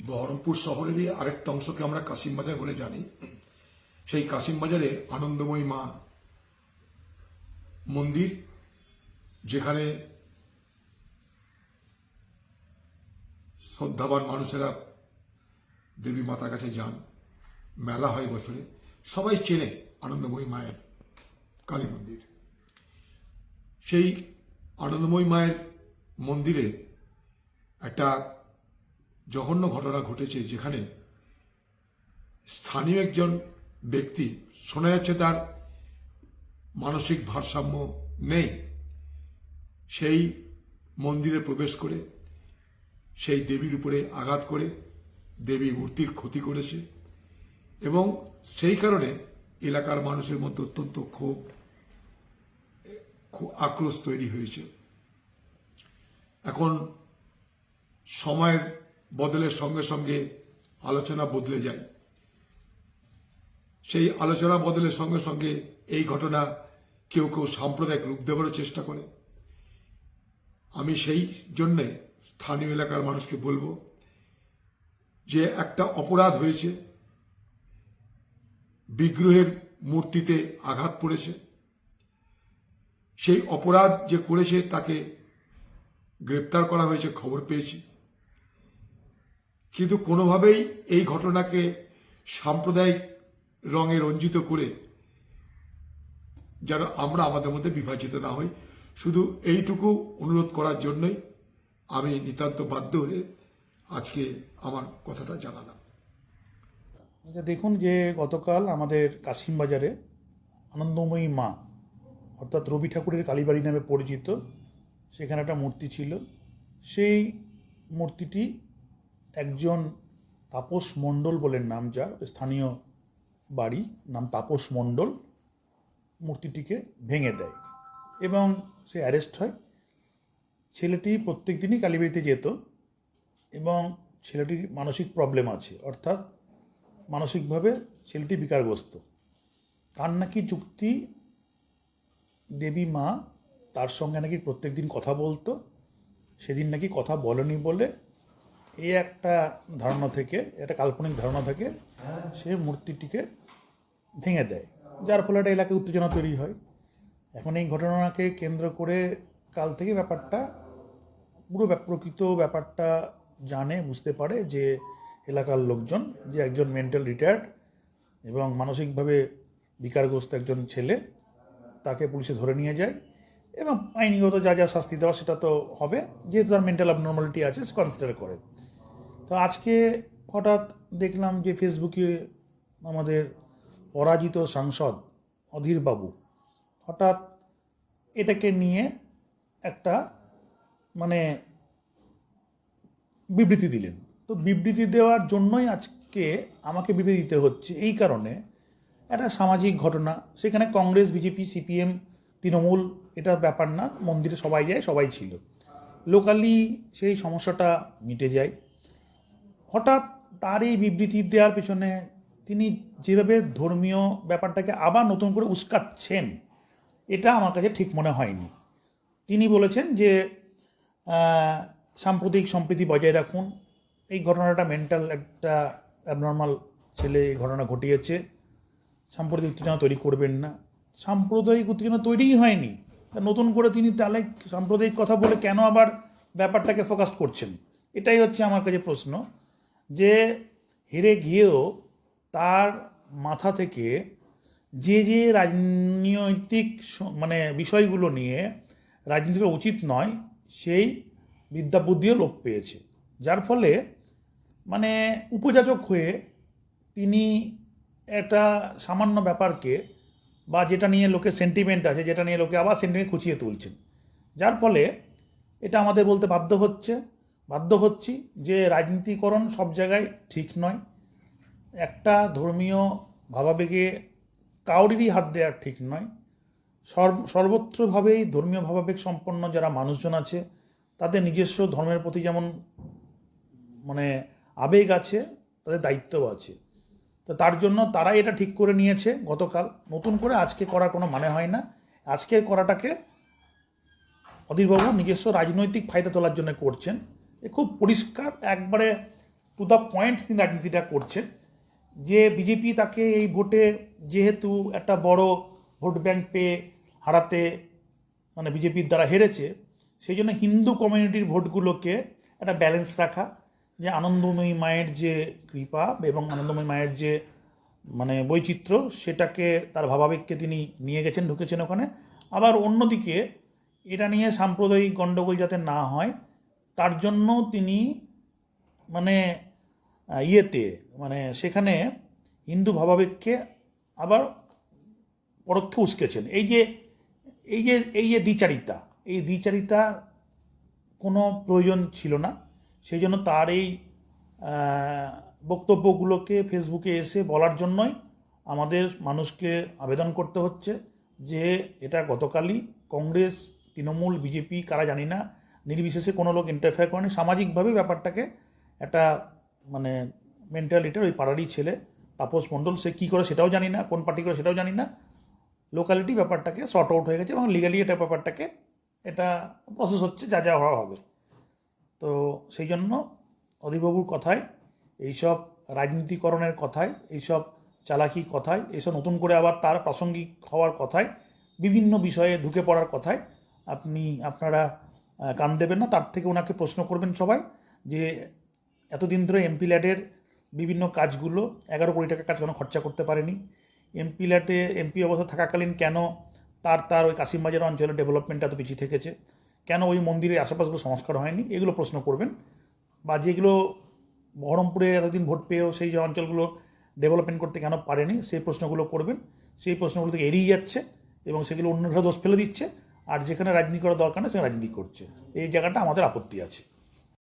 বহরমপুর শহরেরই আরেকটা অংশকে আমরা কাশিমবাজার বলে জানি। সেই কাশিমবাজারে আনন্দময়ী মা মন্দির, যেখানে শ্রদ্ধাবান মানুষেরা দেবী মাতার কাছে যান, মেলা হয় বছরে, সবাই চেনে আনন্দময়ী মায়ের কালী মন্দির। সেই আনন্দময়ী মায়ের মন্দিরে একটা জঘন্য ঘটনা ঘটেছে, যেখানে স্থানীয় একজন ব্যক্তি, শোনা যাচ্ছে তার মানসিক ভারসাম্য নেই, সেই মন্দিরে প্রবেশ করে সেই দেবীর উপরে আঘাত করে দেবী মূর্তির ক্ষতি করেছে এবং সেই কারণে এলাকার মানুষের মধ্যে অত্যন্ত ক্ষোভ, আক্রোশ তৈরি হয়েছে। এখন সময়ের বদলের সঙ্গে সঙ্গে আলোচনা বদলে যায়। সেই আলোচনা বদলের সঙ্গে সঙ্গে এই ঘটনা কেউ কেউ সাম্প্রদায়িক রূপ দেওয়ারও চেষ্টা করে। আমি সেই জন্যে স্থানীয় এলাকার মানুষকে বলবো যে একটা অপরাধ হয়েছে, বিগ্রহের মূর্তিতে আঘাত পড়েছে, সেই অপরাধ যে করেছে তাকে গ্রেপ্তার করা হয়েছে, খবর পেয়েছি, কিন্তু কোনোভাবেই এই ঘটনাকে সাম্প্রদায়িক রঙে রঞ্জিত করে যেন আমরা আমাদের মধ্যে বিভাজিত না হই, শুধু এইটুকু অনুরোধ করার জন্যই আমি নিতান্ত বাধ্য হয়ে আজকে আমার কথাটা জানালাম। দেখুন যে গতকাল আমাদের কাশিমবাজারে আনন্দময়ী মা, অর্থাৎ রবি ঠাকুরের কালীবাড়ি নামে পরিচিত, সেখানে একটা মূর্তি ছিল। সেই মূর্তিটি একজন তাপস মণ্ডল বলে নাম, যার স্থানীয় বাড়ি, নাম তাপস মণ্ডল, মূর্তিটিকে ভেঙে দেয় এবং সে অ্যারেস্ট হয়। ছেলেটি প্রত্যেক দিনই কালীবাড়িতে যেত এবং ছেলেটির মানসিক প্রবলেম আছে, অর্থাৎ মানসিকভাবে ছেলেটি বিকারগ্রস্ত। তার নাকি যুক্তি, দেবী মা তার সঙ্গে নাকি প্রত্যেক দিন কথা বলতো, সেদিন নাকি কথা বলেনি বলে এই একটা ধারণা থেকে, একটা কাল্পনিক ধারণা থেকে সে মূর্তিটিকে ভেঙে দেয়, যার ফলে একটা এলাকায় উত্তেজনা তৈরি হয়। এখন এই ঘটনাকে কেন্দ্র করে কাল থেকে ব্যাপারটা পুরো প্রকৃত ব্যাপারটা জানে, বুঝতে পারে যে এলাকার লোকজন যে একজন মেন্টাল রিটায়ার্ড এবং মানসিকভাবে বিকারগ্রস্ত একজন ছেলে, তাকে পুলিশে ধরে নিয়ে যায় এবং আইনগত যা যা শাস্তি দেওয়া সেটা তো হবে, যেহেতু তার মেন্টাল অ্যাবনর্মালিটি আছে সে কনসিডার করে। তো আজকে হঠাৎ দেখলাম যে ফেসবুকে আমাদের পরাজিত সাংসদ অধীরবাবু হঠাৎ এটাকে নিয়ে একটা বিবৃতি দিলেন। তো বিবৃতি দেওয়ার জন্যই আজকে আমাকে বিবৃতি দিতে হচ্ছে, এই কারণে একটা সামাজিক ঘটনা, সেখানে কংগ্রেস, বিজেপি, সিপিএম, তৃণমূল, এটার ব্যাপার না, মন্দিরে সবাই যায়, সবাই ছিল, লোকালি সেই সমস্যাটা মিটে যায়। হঠাৎ তার এই বিবৃতি দেওয়ার পেছনে তিনি যেভাবে ধর্মীয় ব্যাপারটাকে আবার নতুন করে উস্কাচ্ছেন, এটা আমার কাছে ঠিক মনে হয়নি। তিনি বলেছেন যে সাম্প্রদায়িক সম্প্রীতি বজায় রাখুন, এই ঘটনাটা মেন্টাল একটা অ্যাবনর্মাল ছেলে এই ঘটনা ঘটিয়েছে, সাম্প্রদায়িক উত্তেজনা তৈরি করবেন না। সাম্প্রদায়িক উত্তেজনা তৈরিই হয়নি, নতুন করে তিনি তাহলে সাম্প্রদায়িক কথা বলে কেন আবার ব্যাপারটাকে ফোকাস করছেন? এটাই হচ্ছে আমার কাছে প্রশ্ন, যে হেরে গিয়েও তার মাথা থেকে যে যে রাজনৈতিক বিষয়গুলো নিয়ে রাজনীতি করা উচিত নয়, সেই বিদ্যাবুদ্ধিও লোপ পেয়েছে, যার ফলে উপযাচক হয়ে তিনি একটা সামান্য ব্যাপারকে, বা যেটা নিয়ে লোকের সেন্টিমেন্ট আছে, যেটা নিয়ে লোকে আবার সেন্টিমেন্ট খুঁচিয়ে তুলছেন, যার ফলে এটা আমাদের বলতে বাধ্য হচ্ছি যে রাজনীতিকরণ সব জায়গায় ঠিক নয়। একটা ধর্মীয় ভাবাবেগে কাউরিরই হাত দেওয়া ঠিক নয়। সর্বত্রভাবেই ধর্মীয় ভাবাবেগ সম্পন্ন যারা মানুষজন আছে, তাদের নিজস্ব ধর্মের প্রতি যেমন আবেগ আছে, তাদের দায়িত্বও আছে। তো তার জন্য তারাই এটা ঠিক করে নিয়েছে গতকাল, নতুন করে আজকে করার কোনো মানে হয় না। আজকের করাটাকে অধীরবাবু নিজস্ব রাজনৈতিক ফায়দা তোলার জন্য করছেন, এ খুব পরিষ্কার, একবারে টু দ্য পয়েন্ট তিনি রাজনীতিটা করছেন, যে বিজেপি তাকে এই ভোটে যেহেতু একটা বড় ভোট ব্যাংক পেয়ে হারাতে মানে বিজেপির দ্বারা হেরেছে, সেই জন্য হিন্দু কমিউনিটির ভোটগুলোকে একটা ব্যালেন্স রাখা, যে আনন্দময়ী মায়ের যে কৃপা এবং আনন্দময়ী মায়ের যে মানে বৈচিত্র্য, সেটাকে তার ভাবাবেগকে তিনি নিয়ে গেছেন, ঢুকেছেন ওখানে। আবার অন্যদিকে এটা নিয়ে সাম্প্রদায়িক গণ্ডগোল যাতে না হয় তার জন্য তিনি মানে ইয়েতে মানে সেখানে হিন্দু ভাবাবেগকে আবার পরোক্ষে উস্কেছেন। এই যে দ্বিচারিতা, এই দ্বিচারিতার কোনো প্রয়োজন ছিল না। সেই জন্য তার এই বক্তব্যগুলোকে ফেসবুকে এসে বলার জন্যই আমাদের মানুষকে আবেদন করতে হচ্ছে যে এটা গতকালই কংগ্রেস, তৃণমূল, বিজেপি কারা জানি না, নির্বিশেষে কোনো লোক ইন্টারফেয়ার করেনি। সামাজিকভাবে ব্যাপারটাকে একটা মানে মেন্টালিটির ওই পাড়ারই ছেলে তাপস মণ্ডল, সে কী করে সেটাও জানি না, কোন পার্টি করে সেটাও জানি না, লোকালিটি ব্যাপারটাকে শর্ট আউট হয়ে গেছে এবং লিগালি এটা ব্যাপারটাকে এটা প্রসেস হচ্ছে, যা যা হওয়া হবে। তো সেই জন্য অধীরবাবুর কথায়, এইসব রাজনীতিকরণের কথায়, এইসব চালাকি কথায়, এইসব নতুন করে আবার তার প্রাসঙ্গিক হওয়ার কথায়, বিভিন্ন বিষয়ে ঢুকে পড়ার কথায় আপনারা কান দেবেন না। তার থেকে ওনাকে প্রশ্ন করবেন সবাই যে এতদিন ধরে এমপি ল্যাডের বিভিন্ন কাজগুলো 11 কোটি টাকা কাজ কেন খরচা করতে পারেনি, এমপি ল্যাডে এমপি অবস্থা থাকাকালীন কেন তার ওই কাশিমবাজার অঞ্চলের ডেভেলপমেন্ট এত পিছিয়ে থেকেছে, কেন ওই মন্দিরের আশেপাশগুলো সংস্কার হয়নি, এগুলো প্রশ্ন করবেন। বা যেগুলো বহরমপুরে এতদিন ভোট পেয়েও সেই যে অঞ্চলগুলো ডেভেলপমেন্ট করতে কেন পারেনি, সেই প্রশ্নগুলো করবেন। সেই প্রশ্নগুলো থেকে এড়িয়ে যাচ্ছে এবং সেগুলো অন্যরা দোষ ফেলে দিচ্ছে, আর যেখানে রাজনীতি করা দরকার না সেখানে রাজনীতি করছে। এই জায়গাটা আমাদের আপত্তি আছে।